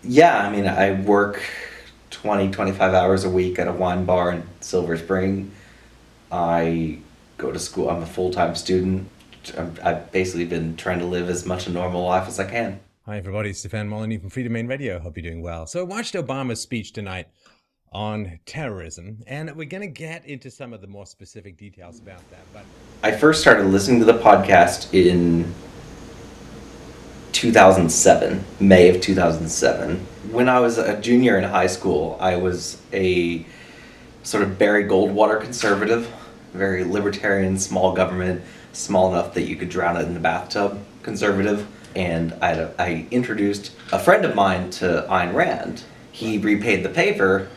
Yeah, I mean, I work 20, 25 hours a week at a wine bar in Silver Spring. I go to school. I'm a full-time student. I've basically been trying to live as much a normal life as I can. Hi everybody, it's Stefan Molyneux from Freedom Main Radio. Hope you're doing well. So I watched Obama's speech tonight on terrorism, and we're going to get into some of the more specific details about that. But I first started listening to the podcast in 2007, May of 2007. When I was a junior in high school, I was a sort of Barry Goldwater conservative, very libertarian, small government, small enough that you could drown it in the bathtub conservative. And I introduced a friend of mine to Ayn Rand. He repaid the favor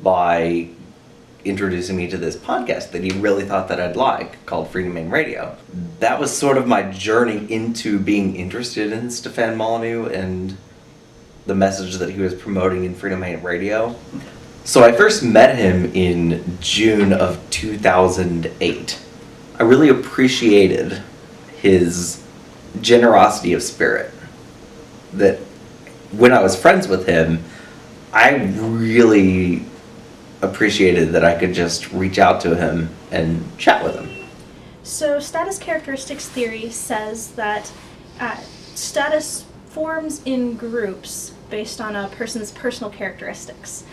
by introducing me to this podcast that he really thought that I'd like, called Freedom Main Radio. That was sort of my journey into being interested in Stefan Molyneux and the message that he was promoting in Freedom Main Radio. So I first met him in June of 2008. I really appreciated his generosity of spirit. That when I was friends with him, I really appreciated that I could just reach out to him and chat with him. So status characteristics theory says that status forms in groups based on a person's personal characteristics.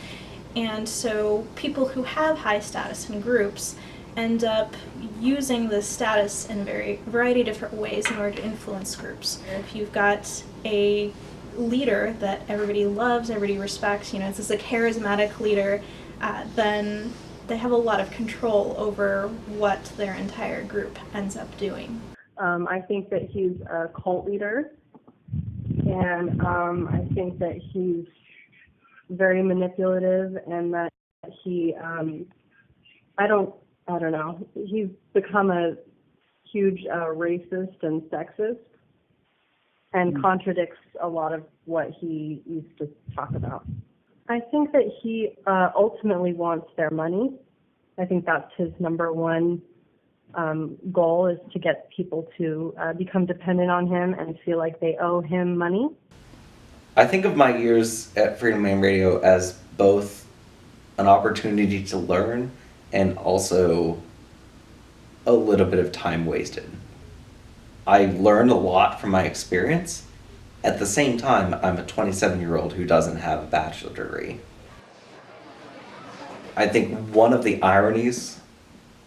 And so people who have high status in groups end up using this status in a variety of different ways in order to influence groups. If you've got a leader that everybody loves, everybody respects, it's just a charismatic leader, then they have a lot of control over what their entire group ends up doing. I think that he's a cult leader, and I think that he's very manipulative, and that he, I don't know, he's become a huge racist and sexist, and contradicts a lot of what he used to talk about. I think that he ultimately wants their money. I think that's his number one goal, is to get people to become dependent on him and feel like they owe him money. I think of my years at Freedom Main Radio as both an opportunity to learn and also a little bit of time wasted. I learned a lot from my experience. At the same time, I'm a 27-year-old who doesn't have a bachelor degree. I think one of the ironies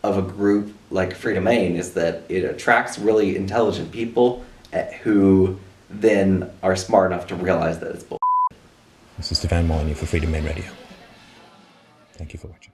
of a group like Freedom Main is that it attracts really intelligent people who then are smart enough to realize that it's bull. this is Stefan Molyneux for Freedom Main Radio. Thank you for watching.